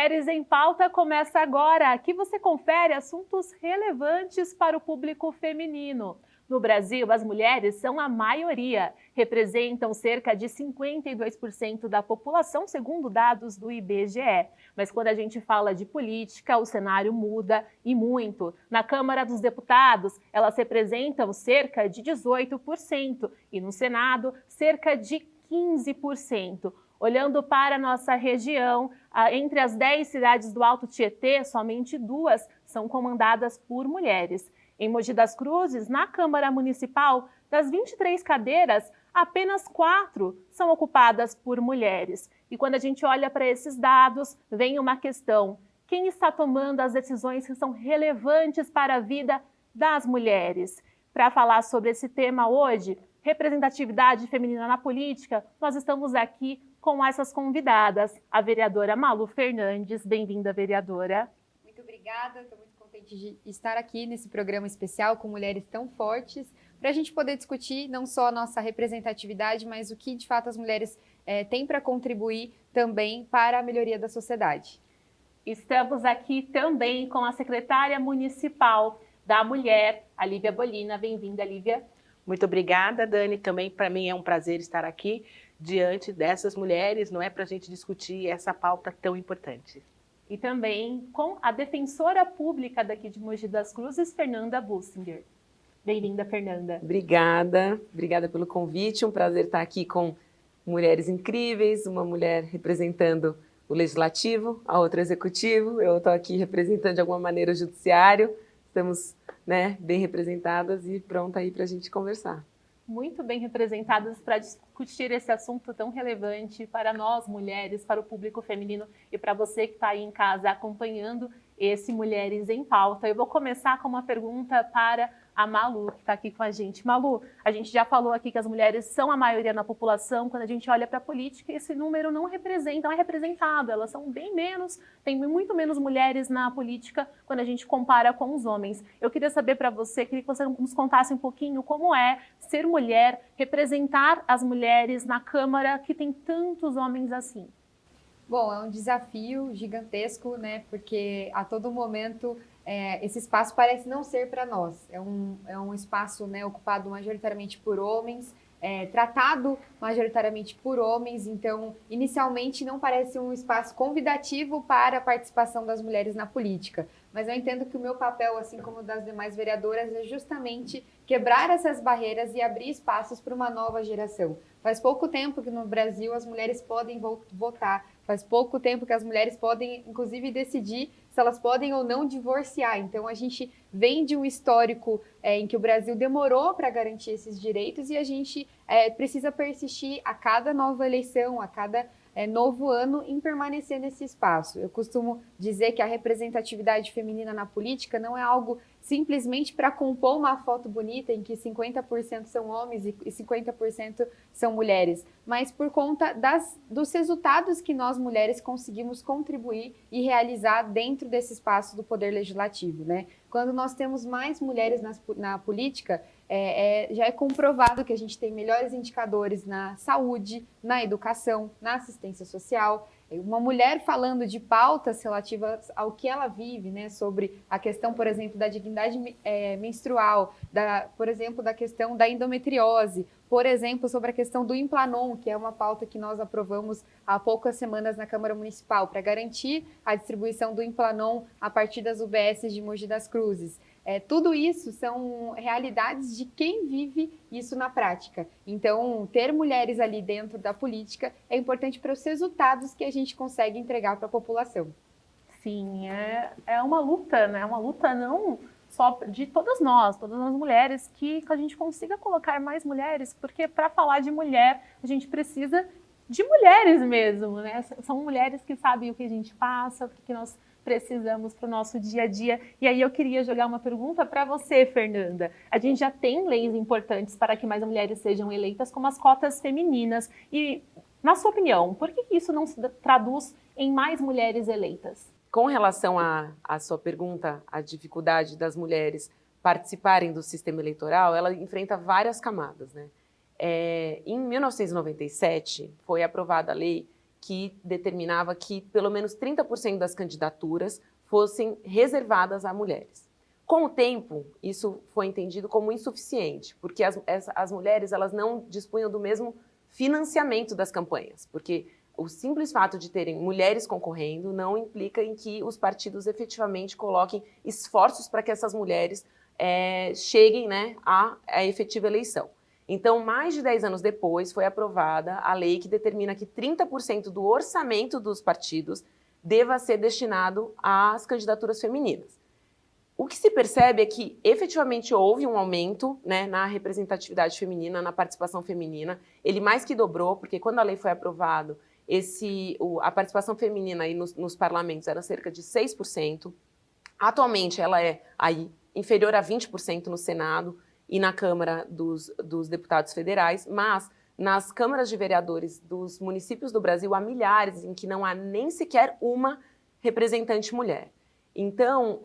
Mulheres em Pauta começa agora. Aqui você confere assuntos relevantes para o público feminino. No Brasil, as mulheres são a maioria, representam cerca de 52% da população, segundo dados do IBGE. Mas quando a gente fala de política, o cenário muda e muito. Na Câmara dos Deputados, elas representam cerca de 18% e no Senado, cerca de 15%. Olhando para a nossa região, entre as 10 cidades do Alto Tietê, somente 2 são comandadas por mulheres. Em Mogi das Cruzes, na Câmara Municipal, das 23 cadeiras, apenas 4 são ocupadas por mulheres. E quando a gente olha para esses dados, vem uma questão: quem está tomando as decisões que são relevantes para a vida das mulheres? Para falar sobre esse tema hoje, representatividade feminina na política, nós estamos aqui com essas convidadas. A vereadora Malu Fernandes, bem-vinda, vereadora. Muito obrigada, estou muito contente de estar aqui nesse programa especial com mulheres tão fortes, para a gente poder discutir não só a nossa representatividade, mas o que de fato as mulheres têm para contribuir também para a melhoria da sociedade. Estamos aqui também com a secretária municipal da Mulher, a Lívia Bolina. Bem-vinda, Lívia. Muito obrigada, Dani. Também para mim é um prazer estar aqui diante dessas mulheres, não é, para a gente discutir essa pauta tão importante. E também com a defensora pública daqui de Mogi das Cruzes, Fernanda Bussinger. Bem-vinda, Fernanda. Obrigada pelo convite. Um prazer estar aqui com mulheres incríveis, uma mulher representando o Legislativo, a outra Executivo. Eu estou aqui representando de alguma maneira o Judiciário. Estamos, bem representadas e pronta aí para a gente conversar. Muito bem representadas para discutir esse assunto tão relevante para nós mulheres, para o público feminino e para você que está aí em casa acompanhando esse Mulheres em Pauta. Eu vou começar com uma pergunta para a Malu, que está aqui com a gente. Malu, a gente já falou aqui que as mulheres são a maioria na população. Quando a gente olha para a política, esse número não é representado. Elas são bem menos, tem muito menos mulheres na política quando a gente compara com os homens. Eu queria saber para você, queria que você nos contasse um pouquinho como é ser mulher, representar as mulheres na Câmara que tem tantos homens assim. Bom, é um desafio gigantesco, porque a todo momento esse espaço parece não ser para nós. É um espaço ocupado majoritariamente por homens, tratado majoritariamente por homens, então inicialmente não parece um espaço convidativo para a participação das mulheres na política. Mas eu entendo que o meu papel, assim como o das demais vereadoras, é justamente quebrar essas barreiras e abrir espaços para uma nova geração. Faz pouco tempo que no Brasil as mulheres podem votar, faz pouco tempo que as mulheres podem, inclusive, decidir se elas podem ou não divorciar. Então, a gente vem de um histórico em que o Brasil demorou para garantir esses direitos e a gente precisa persistir a cada nova eleição, a cada novo ano em permanecer nesse espaço. Eu costumo dizer que a representatividade feminina na política não é algo simplesmente para compor uma foto bonita em que 50% são homens e 50% são mulheres, mas por conta dos resultados que nós mulheres conseguimos contribuir e realizar dentro desse espaço do Poder Legislativo, Quando nós temos mais mulheres na política, já é comprovado que a gente tem melhores indicadores na saúde, na educação, na assistência social. Uma mulher falando de pautas relativas ao que ela vive, sobre a questão, por exemplo, da dignidade menstrual, por exemplo, da questão da endometriose, por exemplo, sobre a questão do Implanon, que é uma pauta que nós aprovamos há poucas semanas na Câmara Municipal, para garantir a distribuição do Implanon a partir das UBSs de Mogi das Cruzes. Tudo isso são realidades de quem vive isso na prática. Então, ter mulheres ali dentro da política é importante para os resultados que a gente consegue entregar para a população. Sim, é uma luta, uma luta não só de todas as mulheres, que a gente consiga colocar mais mulheres, porque para falar de mulher, a gente precisa de mulheres mesmo, São mulheres que sabem o que a gente passa, o que nós precisamos para o nosso dia a dia. E aí eu queria jogar uma pergunta para você, Fernanda. A gente já tem leis importantes para que mais mulheres sejam eleitas, como as cotas femininas. E, na sua opinião, por que isso não se traduz em mais mulheres eleitas? Com relação à sua pergunta, a dificuldade das mulheres participarem do sistema eleitoral, ela enfrenta várias camadas, Em 1997, foi aprovada a lei que determinava que pelo menos 30% das candidaturas fossem reservadas a mulheres. Com o tempo, isso foi entendido como insuficiente, porque as mulheres elas não dispunham do mesmo financiamento das campanhas, porque o simples fato de terem mulheres concorrendo não implica em que os partidos efetivamente coloquem esforços para que essas mulheres cheguem, né, à efetiva eleição. Então, mais de 10 anos depois, foi aprovada a lei que determina que 30% do orçamento dos partidos deva ser destinado às candidaturas femininas. O que se percebe é que, efetivamente, houve um aumento, né, na representatividade feminina, na participação feminina. Ele mais que dobrou, porque quando a lei foi aprovada, a participação feminina aí nos parlamentos era cerca de 6%. Atualmente, ela é aí inferior a 20% no Senado e na Câmara dos Deputados Federais, mas nas câmaras de vereadores dos municípios do Brasil há milhares em que não há nem sequer uma representante mulher. Então,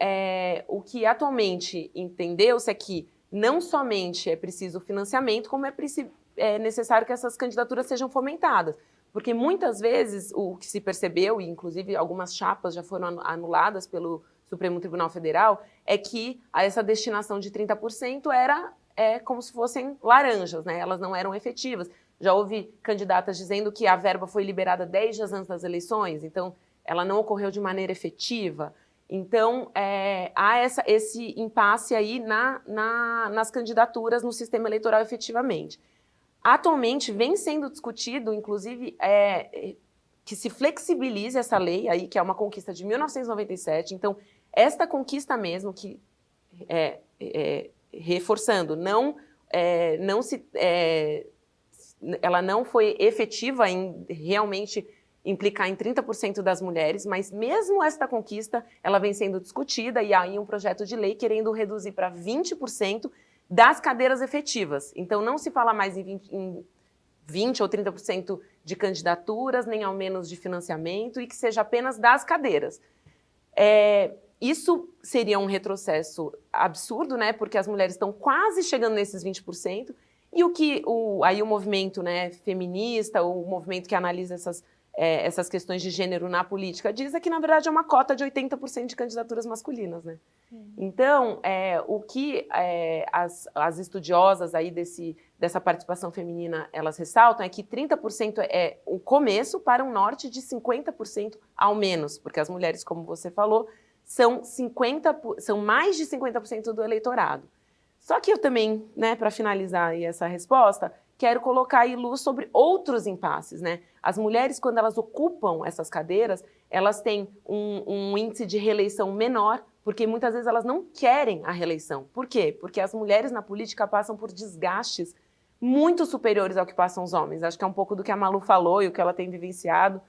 o que atualmente entendeu-se é que não somente é preciso financiamento, como é necessário que essas candidaturas sejam fomentadas. Porque muitas vezes o que se percebeu, e inclusive algumas chapas já foram anuladas pelo Supremo Tribunal Federal, é que essa destinação de 30% era como se fossem laranjas, né? Elas não eram efetivas. Já houve candidatas dizendo que a verba foi liberada 10 dias antes das eleições, então ela não ocorreu de maneira efetiva. Então, há esse impasse aí nas candidaturas no sistema eleitoral efetivamente. Atualmente, vem sendo discutido, inclusive, que se flexibilize essa lei, aí, que é uma conquista de 1997. Então, esta conquista mesmo, que, reforçando, ela não foi efetiva em realmente implicar em 30% das mulheres, mas mesmo esta conquista, ela vem sendo discutida e há aí um projeto de lei querendo reduzir para 20% das cadeiras efetivas. Então, não se fala mais em 20% ou 30% de candidaturas, nem ao menos de financiamento, e que seja apenas das cadeiras. Isso seria um retrocesso absurdo, né? Porque as mulheres estão quase chegando nesses 20%, e aí o movimento, né, feminista, o movimento que analisa essas questões de gênero na política, diz que, na verdade, é uma cota de 80% de candidaturas masculinas, né? Então, o que as estudiosas aí dessa participação feminina, elas ressaltam é que 30% é o começo para um norte de 50% ao menos, porque as mulheres, como você falou, são mais de 50% do eleitorado. Só que eu também, né, para finalizar aí essa resposta, quero colocar aí luz sobre outros impasses, né? As mulheres, quando elas ocupam essas cadeiras, elas têm um índice de reeleição menor, porque muitas vezes elas não querem a reeleição. Por quê? Porque as mulheres na política passam por desgastes muito superiores ao que passam os homens. Acho que é um pouco do que a Malu falou e o que ela tem vivenciado.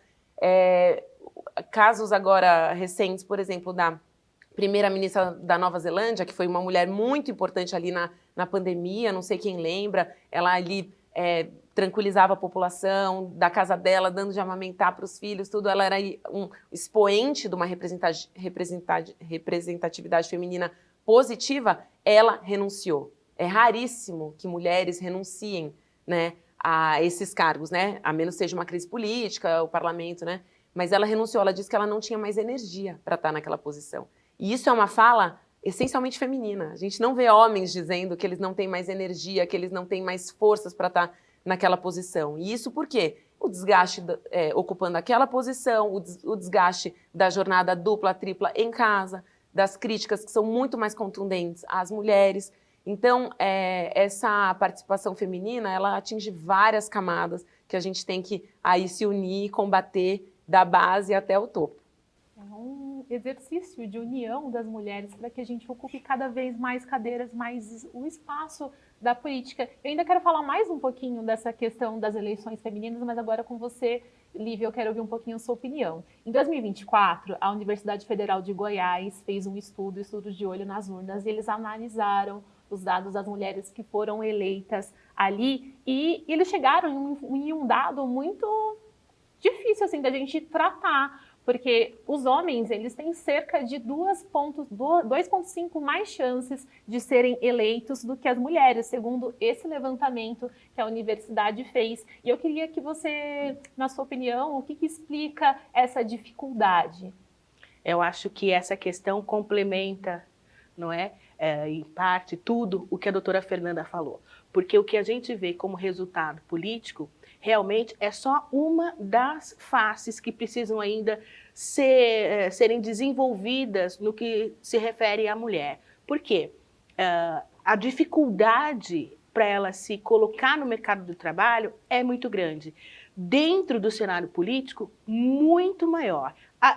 Casos agora recentes, por exemplo, da primeira-ministra da Nova Zelândia, que foi uma mulher muito importante ali na pandemia, não sei quem lembra, ela ali tranquilizava a população da casa dela, dando de amamentar para os filhos, tudo. Ela era um expoente de uma representatividade feminina positiva, ela renunciou. É raríssimo que mulheres renunciem, né, a esses cargos, né, a menos seja uma crise política, o parlamento, né, mas ela renunciou, ela disse que ela não tinha mais energia para estar naquela posição. E isso é uma fala essencialmente feminina. A gente não vê homens dizendo que eles não têm mais energia, que eles não têm mais forças para estar naquela posição. E isso por quê? O desgaste ocupando aquela posição, o desgaste da jornada dupla, tripla em casa, das críticas que são muito mais contundentes às mulheres. Então, essa participação feminina, ela atinge várias camadas que a gente tem que aí se unir e combater da base até o topo. É um exercício de união das mulheres para que a gente ocupe cada vez mais cadeiras, mais o espaço da política. Eu ainda quero falar mais um pouquinho dessa questão das eleições femininas, mas agora com você, Lívia, eu quero ouvir um pouquinho a sua opinião. Em 2024, a Universidade Federal de Goiás fez um estudo de olho nas urnas, e eles analisaram os dados das mulheres que foram eleitas ali, e eles chegaram em um dado muito difícil assim da gente tratar, Porque os homens, eles têm cerca de 2,5 mais chances de serem eleitos do que as mulheres, segundo esse levantamento que a universidade fez. E eu queria que você, na sua opinião, o que explica essa dificuldade? Eu acho que essa questão complementa, não é, em parte, tudo o que a doutora Fernanda falou. Porque o que a gente vê como resultado político realmente é só uma das faces que precisam ainda serem desenvolvidas no que se refere à mulher. Por quê? A dificuldade para ela se colocar no mercado do trabalho é muito grande. Dentro do cenário político, muito maior.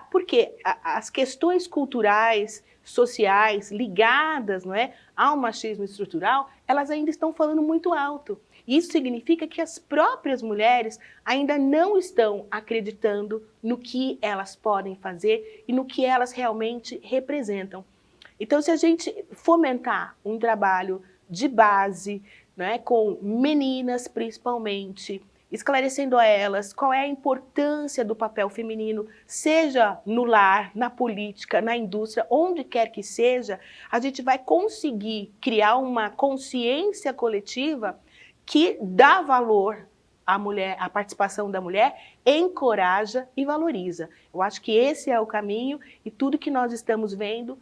Porque as questões culturais, sociais, ligadas, não é, ao machismo estrutural, elas ainda estão falando muito alto. Isso significa que as próprias mulheres ainda não estão acreditando no que elas podem fazer e no que elas realmente representam. Então, se a gente fomentar um trabalho de base, né, com meninas principalmente, esclarecendo a elas qual é a importância do papel feminino, seja no lar, na política, na indústria, onde quer que seja, a gente vai conseguir criar uma consciência coletiva que dá valor à mulher, à participação da mulher, encoraja e valoriza. Eu acho que esse é o caminho e tudo que nós estamos vendo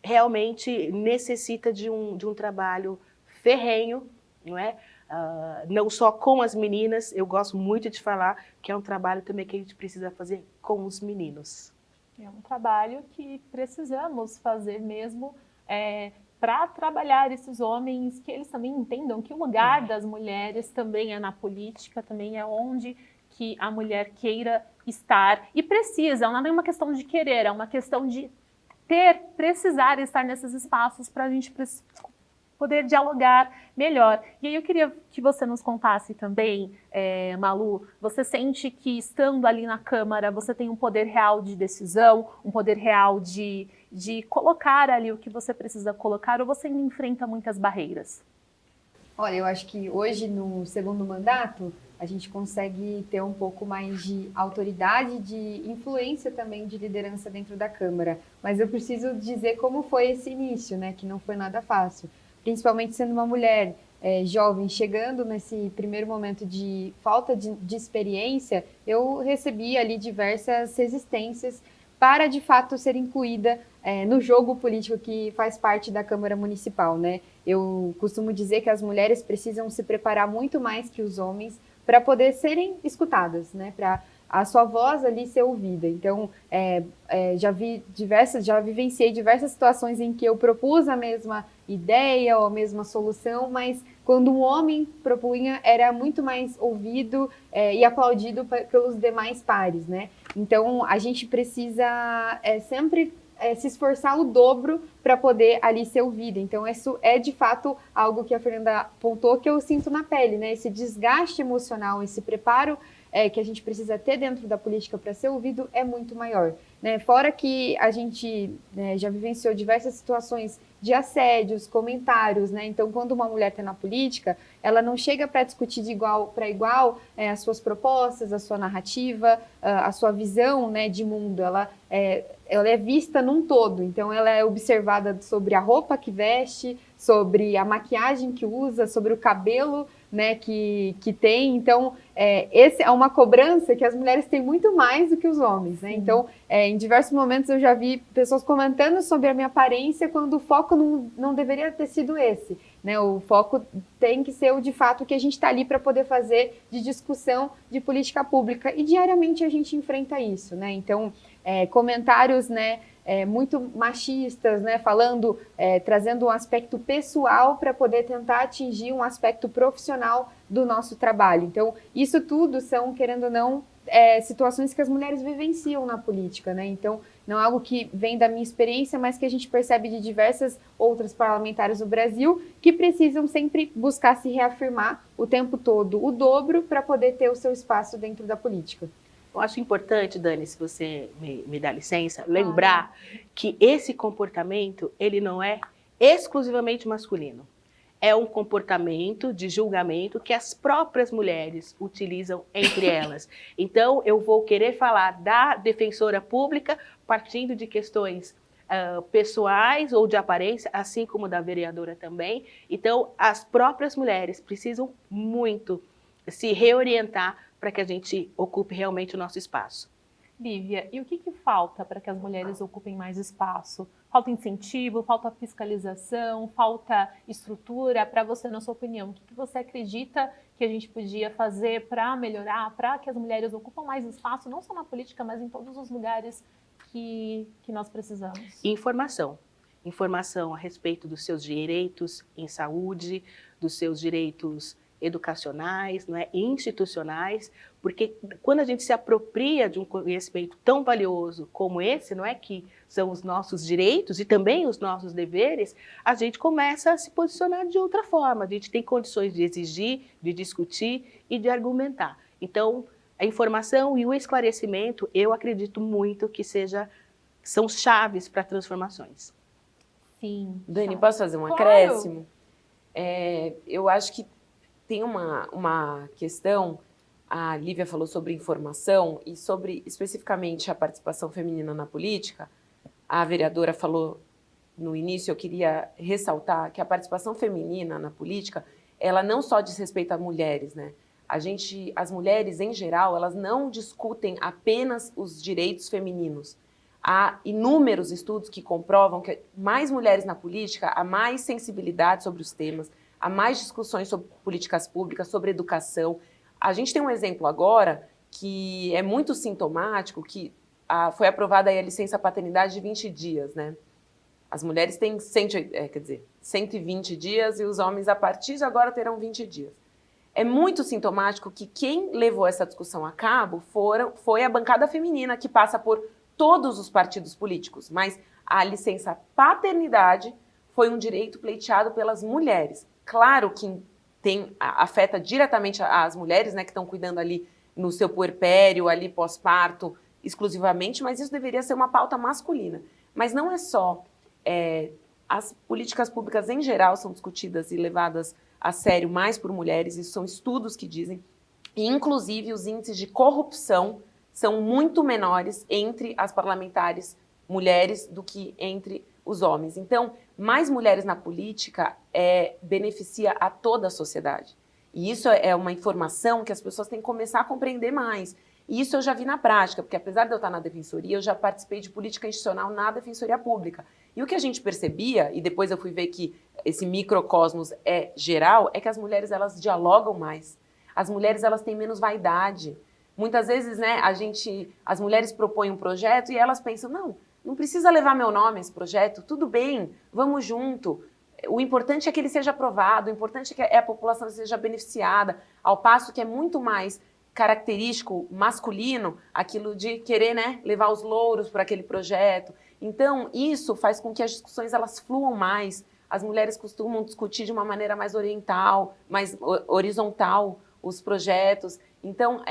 realmente necessita de um trabalho ferrenho, não é? Não só com as meninas, eu gosto muito de falar que é um trabalho também que a gente precisa fazer com os meninos. É um trabalho que precisamos fazer mesmo para trabalhar esses homens, que eles também entendam que o lugar das mulheres também é na política, também é onde que a mulher queira estar e precisa, não é uma questão de querer, é uma questão de precisar estar nesses espaços para a gente poder dialogar melhor. E aí eu queria que você nos contasse também, Malu, você sente que estando ali na Câmara, você tem um poder real de decisão, um poder real de colocar ali o que você precisa colocar, ou você ainda enfrenta muitas barreiras? Olha, eu acho que hoje, no segundo mandato, a gente consegue ter um pouco mais de autoridade, de influência também de liderança dentro da Câmara. Mas eu preciso dizer como foi esse início, né? Que não foi nada fácil. Principalmente sendo uma mulher jovem, chegando nesse primeiro momento de falta de experiência, eu recebi ali diversas resistências para, de fato, ser incluída no jogo político que faz parte da Câmara Municipal, né? Eu costumo dizer que as mulheres precisam se preparar muito mais que os homens para poder serem escutadas, né? Para a sua voz ali ser ouvida. Então, já vivenciei diversas situações em que eu propus a mesma ideia ou a mesma solução, mas quando um homem propunha, era muito mais ouvido e aplaudido pelos demais pares, né? Então, a gente precisa sempre se esforçar o dobro para poder ali ser ouvida. Então, isso é de fato algo que a Fernanda apontou que eu sinto na pele, né? Esse desgaste emocional, esse preparo que a gente precisa ter dentro da política para ser ouvido é muito maior, né? Fora que a gente já vivenciou diversas situações de assédios, comentários, né? Então, quando uma mulher está na política, ela não chega para discutir de igual para igual as suas propostas, a sua narrativa, a sua visão, né, de mundo. Ela é vista num todo, então ela é observada sobre a roupa que veste, sobre a maquiagem que usa, sobre o cabelo, né, que tem. Então, essa é uma cobrança que as mulheres têm muito mais do que os homens, né? Então, em diversos momentos eu já vi pessoas comentando sobre a minha aparência quando o foco não deveria ter sido esse, né? O foco tem que ser o de fato que a gente está ali para poder fazer de discussão de política pública e diariamente a gente enfrenta isso, né? Então, comentários, né, muito machistas, né, falando, trazendo um aspecto pessoal para poder tentar atingir um aspecto profissional do nosso trabalho. Então, isso tudo são, querendo ou não, situações que as mulheres vivenciam na política, né? Então, não é algo que vem da minha experiência, mas que a gente percebe de diversas outras parlamentares no Brasil que precisam sempre buscar se reafirmar o tempo todo o dobro para poder ter o seu espaço dentro da política. Eu acho importante, Dani, se você me dá licença, lembrar que esse comportamento, ele não é exclusivamente masculino. é um comportamento de julgamento que as próprias mulheres utilizam entre elas. Então, eu vou querer falar da defensora pública partindo de questões pessoais ou de aparência, assim como da vereadora também. Então, as próprias mulheres precisam muito se reorientar para que a gente ocupe realmente o nosso espaço. Lívia, e o que falta para que as mulheres ocupem mais espaço? Falta incentivo, falta fiscalização, falta estrutura? Para você, na sua opinião, o que você acredita que a gente podia fazer para melhorar, para que as mulheres ocupem mais espaço, não só na política, mas em todos os lugares que nós precisamos? Informação. Informação a respeito dos seus direitos em saúde, dos seus direitos educacionais, não é, institucionais, porque quando a gente se apropria de um conhecimento tão valioso como esse, não é, que são os nossos direitos e também os nossos deveres, a gente começa a se posicionar de outra forma, a gente tem condições de exigir, de discutir e de argumentar. Então, a informação e o esclarecimento, eu acredito muito que são chaves para transformações. Sim. Dani, posso fazer um Claro. acréscimo? Eu acho que tem uma questão, a Lívia falou sobre informação e sobre especificamente a participação feminina na política. A vereadora falou no início, eu queria ressaltar que a participação feminina na política, ela não só diz respeito a mulheres, né? As mulheres, em geral, elas não discutem apenas os direitos femininos. Há inúmeros estudos que comprovam que mais mulheres na política, há mais sensibilidade sobre os temas, há mais discussões sobre políticas públicas, sobre educação. A gente tem um exemplo agora que é muito sintomático, que foi aprovada aí a licença paternidade de 20 dias, né? As mulheres têm 120 dias e os homens, a partir de agora, terão 20 dias. É muito sintomático que quem levou essa discussão a cabo foi a bancada feminina, que passa por todos os partidos políticos, mas a licença paternidade foi um direito pleiteado pelas mulheres. Claro que afeta diretamente as mulheres, né, que estão cuidando ali no seu puerpério, ali pós-parto, exclusivamente, mas isso deveria ser uma pauta masculina. Mas não é só. As políticas públicas, em geral, são discutidas e levadas a sério mais por mulheres, isso são estudos que dizem, e inclusive os índices de corrupção são muito menores entre as parlamentares mulheres do que entre os homens. Então, mais mulheres na política beneficia a toda a sociedade. E isso é uma informação que as pessoas têm que começar a compreender mais. E isso eu já vi na prática, porque apesar de eu estar na defensoria, eu já participei de política institucional na defensoria pública. E o que a gente percebia, e depois eu fui ver que esse microcosmos é geral, é que as mulheres, elas dialogam mais. As mulheres, elas têm menos vaidade. Muitas vezes, né, as mulheres propõem um projeto e elas pensam, não precisa levar meu nome a esse projeto, tudo bem, vamos junto. O importante é que ele seja aprovado, o importante é que a população seja beneficiada, ao passo que é muito mais característico masculino aquilo de querer, né, levar os louros para aquele projeto. Então, isso faz com que as discussões elas fluam mais. As mulheres costumam discutir de uma maneira mais oriental, mais horizontal os projetos. Então,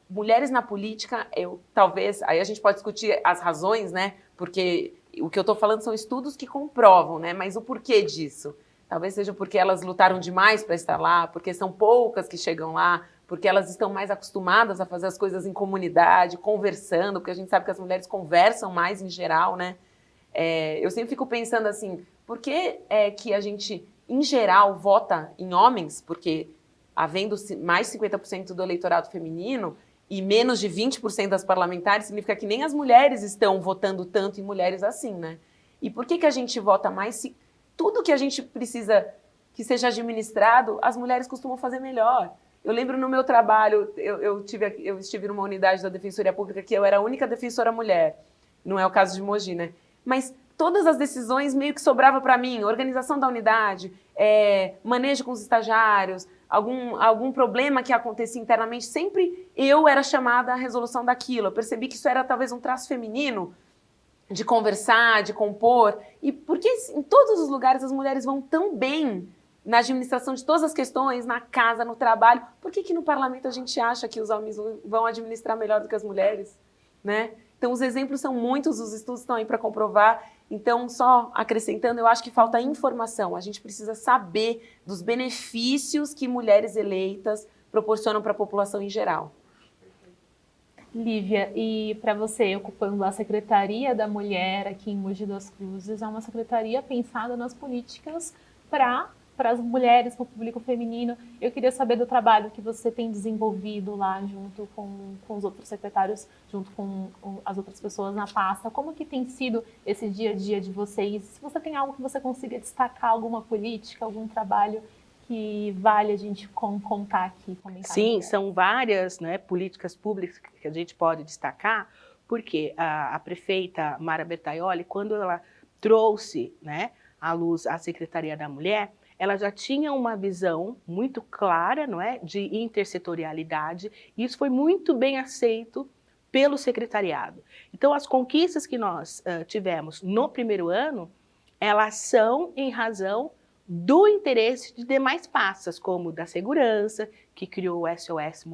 mulheres na política, talvez, aí a gente pode discutir as razões, né? Porque o que eu estou falando são estudos que comprovam, né? Mas o porquê disso? Talvez seja porque elas lutaram demais para estar lá, porque são poucas que chegam lá, porque elas estão mais acostumadas a fazer as coisas em comunidade, conversando, porque a gente sabe que as mulheres conversam mais em geral, né? Eu sempre fico pensando assim, por que que a gente, em geral, vota em homens? Porque havendo mais de 50% do eleitorado feminino e menos de 20% das parlamentares, significa que nem as mulheres estão votando tanto em mulheres assim, né? E por que que a gente vota mais se tudo que a gente precisa que seja administrado, as mulheres costumam fazer melhor? Eu lembro no meu trabalho, eu estive numa unidade da Defensoria Pública que eu era a única defensora mulher, não é o caso de Mogi, né? Mas todas as decisões meio que sobrava para mim, organização da unidade, manejo com os estagiários, algum problema que acontecia internamente, sempre eu era chamada à resolução daquilo. Eu percebi que isso era talvez um traço feminino, de conversar, de compor. E porque em todos os lugares as mulheres vão tão bem na administração de todas as questões, na casa, no trabalho, por que no parlamento a gente acha que os homens vão administrar melhor do que as mulheres, né? Então os exemplos são muitos, os estudos estão aí para comprovar, Então, só acrescentando, eu acho que falta informação. A gente precisa saber dos benefícios que mulheres eleitas proporcionam para a população em geral. Lívia, e para você, ocupando a Secretaria da Mulher aqui em Mogi das Cruzes, é uma secretaria pensada nas políticas para as mulheres, para o público feminino. Eu queria saber do trabalho que você tem desenvolvido lá junto com os outros secretários, junto com as outras pessoas na pasta. Como que tem sido esse dia a dia de vocês? Se você tem algo que você consiga destacar, alguma política, algum trabalho que vale a gente contar aqui, comentar. Sim, são várias, né, políticas públicas que a gente pode destacar, porque a prefeita Mara Bertaioli, quando ela trouxe, né, à luz a Secretaria da Mulher, ela já tinha uma visão muito clara, não é, de intersetorialidade, e isso foi muito bem aceito pelo secretariado. Então, as conquistas que nós tivemos no primeiro ano, elas são em razão do interesse de demais pastas, como da segurança, que criou o SOS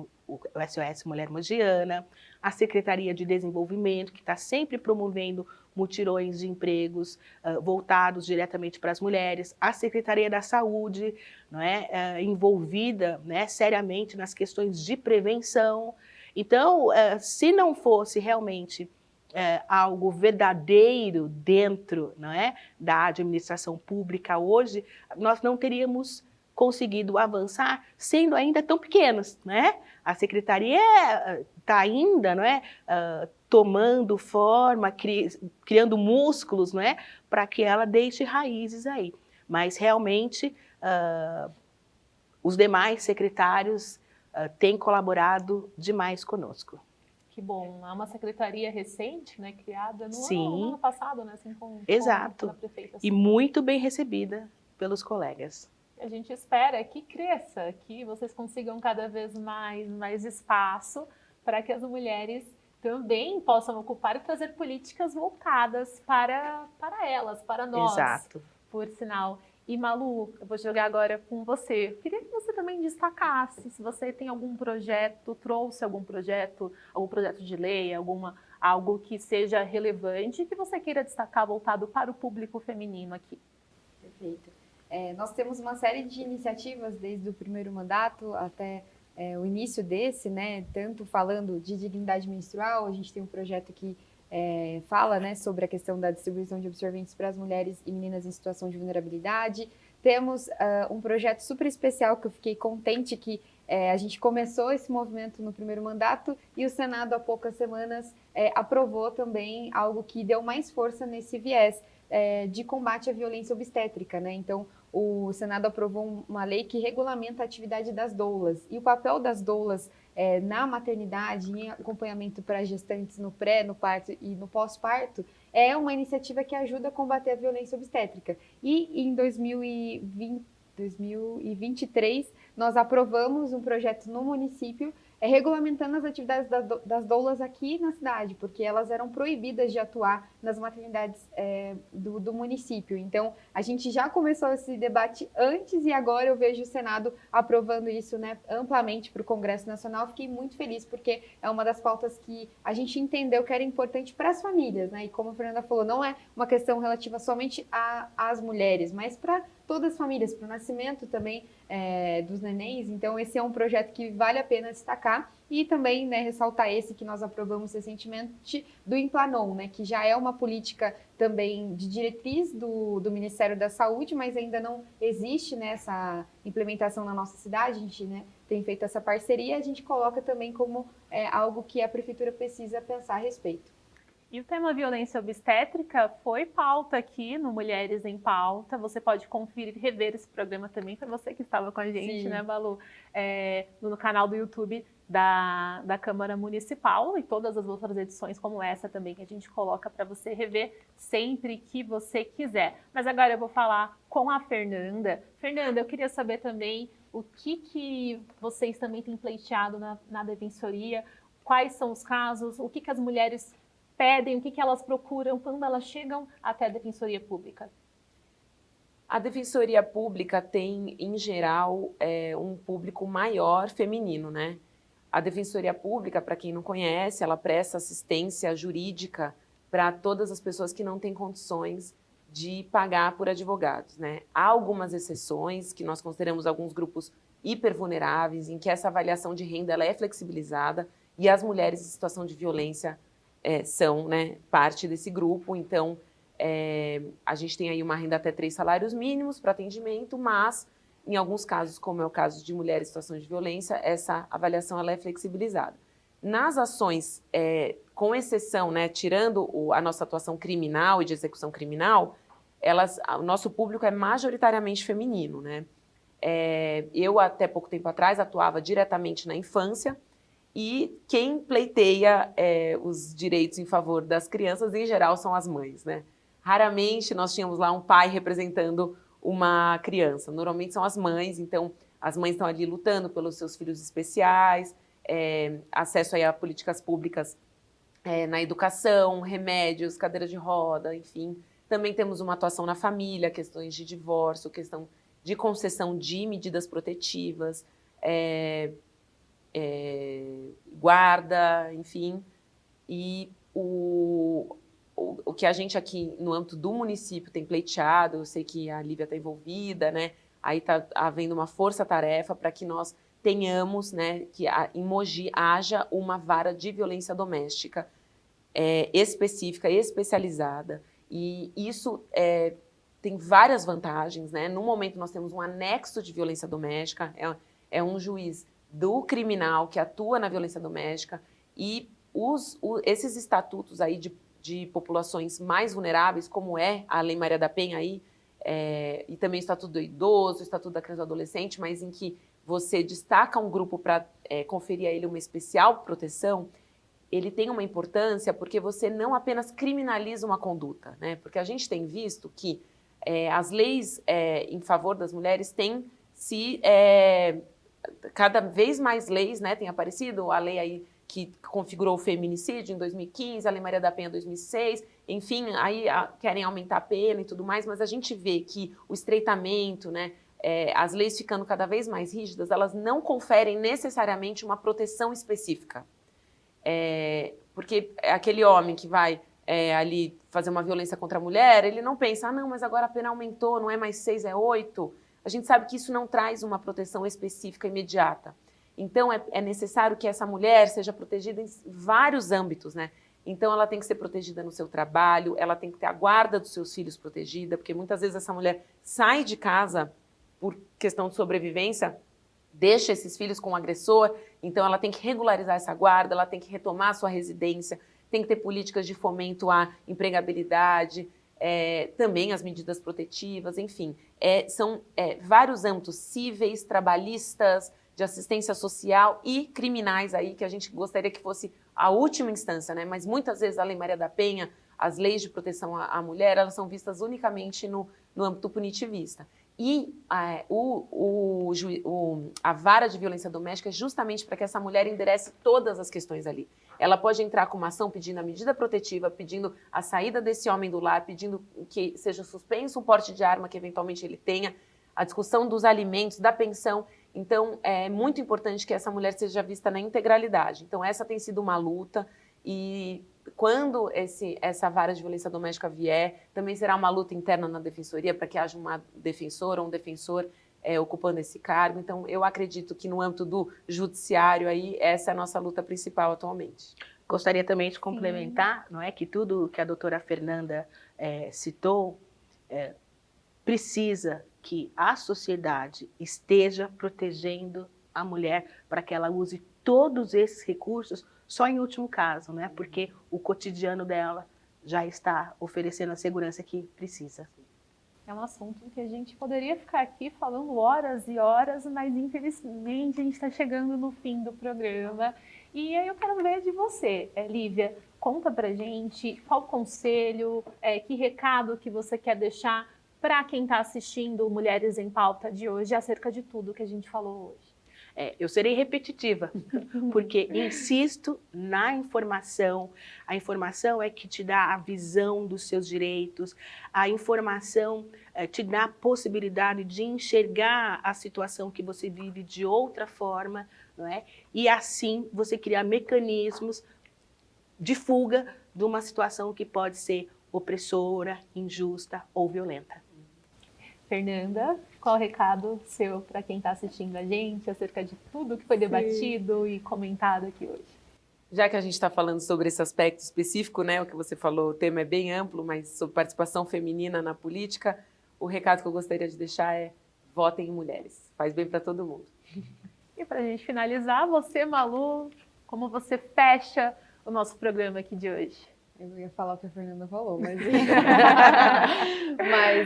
Mulher Mogiana, a Secretaria de Desenvolvimento, que está sempre promovendo mutirões de empregos voltados diretamente para as mulheres, a Secretaria da Saúde, não é, envolvida, né, seriamente nas questões de prevenção. Então, se não fosse realmente algo verdadeiro dentro, não é, da administração pública hoje, nós não teríamos conseguido avançar sendo ainda tão pequenos, né? A secretaria está ainda, não é, tomando forma, criando músculos, não é, para que ela deixe raízes aí. Mas realmente os demais secretários têm colaborado demais conosco. Que bom, é uma secretaria recente, né, criada no ano passado, né, assim, Exato. Com a prefeita. E muito bem recebida pelos colegas. A gente espera que cresça, que vocês consigam cada vez mais espaço para que as mulheres também possam ocupar e trazer políticas voltadas para elas, para nós. Exato. Por sinal. E Malu, eu vou jogar agora com você. Eu queria que você também destacasse se você tem algum projeto, trouxe algum projeto de lei, algo que seja relevante e que você queira destacar voltado para o público feminino aqui. Perfeito. Nós temos uma série de iniciativas desde o primeiro mandato até o início desse, né? Tanto falando de dignidade menstrual, a gente tem um projeto que fala, né, sobre a questão da distribuição de absorventes para as mulheres e meninas em situação de vulnerabilidade. Temos um projeto super especial que eu fiquei contente que a gente começou esse movimento no primeiro mandato e o Senado, há poucas semanas, aprovou também algo que deu mais força nesse viés de combate à violência obstétrica, né? Então, o Senado aprovou uma lei que regulamenta a atividade das doulas. E o papel das doulas na maternidade, em acompanhamento para gestantes no pré, no parto e no pós-parto, é uma iniciativa que ajuda a combater a violência obstétrica. E em 2023, nós aprovamos um projeto no município regulamentando as atividades das doulas aqui na cidade, porque elas eram proibidas de atuar nas maternidades do município. Então, a gente já começou esse debate antes e agora eu vejo o Senado aprovando isso, né, amplamente para o Congresso Nacional. Fiquei muito feliz porque é uma das pautas que a gente entendeu que era importante para as famílias, né? E como a Fernanda falou, não é uma questão relativa somente às mulheres, mas para todas as famílias, para o nascimento também dos nenéns. Então, esse é um projeto que vale a pena destacar. E também, né, ressaltar esse que nós aprovamos recentemente do Implanon, né, que já é uma política também de diretriz do Ministério da Saúde, mas ainda não existe, né, essa implementação na nossa cidade. A gente, né, tem feito essa parceria, a gente coloca também como algo que a Prefeitura precisa pensar a respeito. E o tema violência obstétrica foi pauta aqui no Mulheres em Pauta. Você pode conferir e rever esse programa também, para você que estava com a gente, sim, né, Balu? No canal do YouTube da Câmara Municipal e todas as outras edições como essa também que a gente coloca para você rever sempre que você quiser. Mas agora eu vou falar com a Fernanda. Fernanda, eu queria saber também o que vocês também têm pleiteado na Defensoria, quais são os casos, o que as mulheres pedem, o que elas procuram quando elas chegam até a Defensoria Pública? A Defensoria Pública tem, em geral, um público maior feminino, né? A Defensoria Pública, para quem não conhece, ela presta assistência jurídica para todas as pessoas que não têm condições de pagar por advogados, né? Há algumas exceções que nós consideramos alguns grupos hipervulneráveis, em que essa avaliação de renda ela é flexibilizada e as mulheres em situação de violência são, né, parte desse grupo. Então, a gente tem aí uma renda até 3 salários mínimos para atendimento, mas em alguns casos, como é o caso de mulheres em situação de violência, essa avaliação ela é flexibilizada. Nas ações, com exceção, né, tirando a nossa atuação criminal e de execução criminal, o nosso público é majoritariamente feminino, né? Eu, até pouco tempo atrás, atuava diretamente na infância e quem pleiteia os direitos em favor das crianças, em geral, são as mães, né? Raramente nós tínhamos lá um pai representando uma criança. Normalmente são as mães, então as mães estão ali lutando pelos seus filhos especiais, acesso aí a políticas públicas na educação, remédios, cadeiras de roda, enfim. Também temos uma atuação na família, questões de divórcio, questão de concessão de medidas protetivas, guarda, enfim. E o que a gente aqui no âmbito do município tem pleiteado, eu sei que a Lívia está envolvida, né? Aí está havendo uma força-tarefa para que nós tenhamos, né, que em Mogi haja uma vara de violência doméstica específica, especializada. E isso tem várias vantagens, né? No momento nós temos um anexo de violência doméstica, é um juiz do criminal que atua na violência doméstica e esses estatutos aí de populações mais vulneráveis, como é a Lei Maria da Penha aí, e também o Estatuto do Idoso, o Estatuto da Criança e do Adolescente, mas em que você destaca um grupo para conferir a ele uma especial proteção, ele tem uma importância porque você não apenas criminaliza uma conduta, né? Porque a gente tem visto que as leis em favor das mulheres têm cada vez mais leis, né, tem aparecido, a lei aí que configurou o feminicídio em 2015, a Lei Maria da Penha em 2006, enfim, aí querem aumentar a pena e tudo mais, mas a gente vê que o estreitamento, né, as leis ficando cada vez mais rígidas, elas não conferem necessariamente uma proteção específica. Porque aquele homem que vai ali fazer uma violência contra a mulher, ele não pensa, não, mas agora a pena aumentou, não é mais 6, é 8. A gente sabe que isso não traz uma proteção específica imediata. Então, é necessário que essa mulher seja protegida em vários âmbitos, né? Então, ela tem que ser protegida no seu trabalho, ela tem que ter a guarda dos seus filhos protegida, porque muitas vezes essa mulher sai de casa por questão de sobrevivência, deixa esses filhos com o agressor, então ela tem que regularizar essa guarda, ela tem que retomar a sua residência, tem que ter políticas de fomento à empregabilidade, também as medidas protetivas, enfim. São vários âmbitos cíveis, trabalhistas, de assistência social e criminais aí, que a gente gostaria que fosse a última instância, né? Mas muitas vezes a Lei Maria da Penha, as leis de proteção à mulher, elas são vistas unicamente no âmbito punitivista. E a vara de violência doméstica é justamente para que essa mulher enderece todas as questões ali. Ela pode entrar com uma ação pedindo a medida protetiva, pedindo a saída desse homem do lar, pedindo que seja suspenso um porte de arma que eventualmente ele tenha, a discussão dos alimentos, da pensão. Então, é muito importante que essa mulher seja vista na integralidade. Então, essa tem sido uma luta e quando essa vara de violência doméstica vier, também será uma luta interna na defensoria para que haja uma defensora ou um defensor ocupando esse cargo. Então, eu acredito que no âmbito do judiciário, aí, essa é a nossa luta principal atualmente. Gostaria também de complementar, não é, que tudo que a doutora Fernanda citou precisa que a sociedade esteja protegendo a mulher para que ela use todos esses recursos só em último caso, né? Porque o cotidiano dela já está oferecendo a segurança que precisa. É um assunto que a gente poderia ficar aqui falando horas e horas, mas infelizmente a gente está chegando no fim do programa. E aí eu quero ver de você, Lívia, conta pra gente qual conselho, que recado que você quer deixar para quem está assistindo Mulheres em Pauta de hoje acerca de tudo que a gente falou hoje. Eu serei repetitiva, porque insisto na informação. A informação é que te dá a visão dos seus direitos, a informação te dá a possibilidade de enxergar a situação que você vive de outra forma, não é? E assim você criar mecanismos de fuga de uma situação que pode ser opressora, injusta ou violenta. Fernanda, qual o recado seu para quem está assistindo a gente acerca de tudo que foi debatido e comentado aqui hoje? Já que a gente está falando sobre esse aspecto específico, né, o que você falou, o tema é bem amplo, mas sobre participação feminina na política, o recado que eu gostaria de deixar é: votem em mulheres, faz bem para todo mundo. E para a gente finalizar, você, Malu, como você fecha o nosso programa aqui de hoje? Eu ia falar o que a Fernanda falou, mas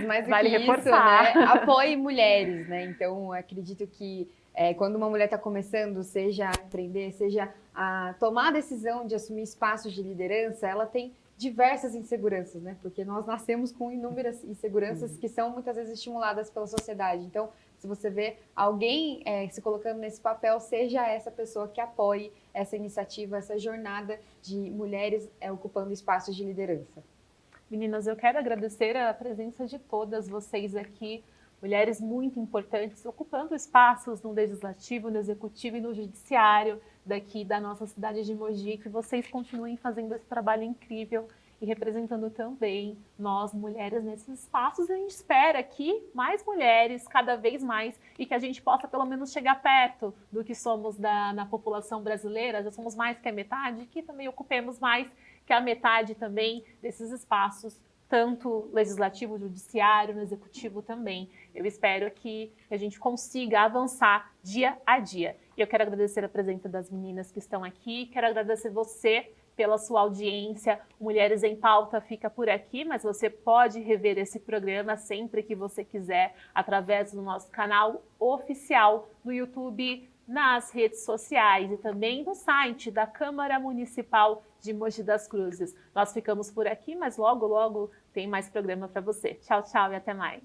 mais do Vale que reforçar. isso, né? Apoie mulheres, né? Então, acredito que quando uma mulher está começando, seja a empreender, seja a tomar a decisão de assumir espaços de liderança, ela tem diversas inseguranças, né? Porque nós nascemos com inúmeras inseguranças que são muitas vezes estimuladas pela sociedade. Então, se você vê alguém se colocando nesse papel, seja essa pessoa que apoie essa iniciativa, essa jornada de mulheres ocupando espaços de liderança. Meninas, eu quero agradecer a presença de todas vocês aqui, mulheres muito importantes, ocupando espaços no Legislativo, no Executivo e no Judiciário daqui da nossa cidade de Mogi, que vocês continuem fazendo esse trabalho incrível e representando também nós, mulheres, nesses espaços. A gente espera que mais mulheres, cada vez mais, e que a gente possa pelo menos chegar perto do que somos na população brasileira, já somos mais que a metade, que também ocupemos mais que a metade também desses espaços, tanto legislativo, judiciário, no executivo também. Eu espero que a gente consiga avançar dia a dia. E eu quero agradecer a presença das meninas que estão aqui, quero agradecer você pela sua audiência. Mulheres em Pauta fica por aqui, mas você pode rever esse programa sempre que você quiser, através do nosso canal oficial no YouTube, nas redes sociais e também no site da Câmara Municipal de Mogi das Cruzes. Nós ficamos por aqui, mas logo, logo tem mais programa para você. Tchau, tchau e até mais.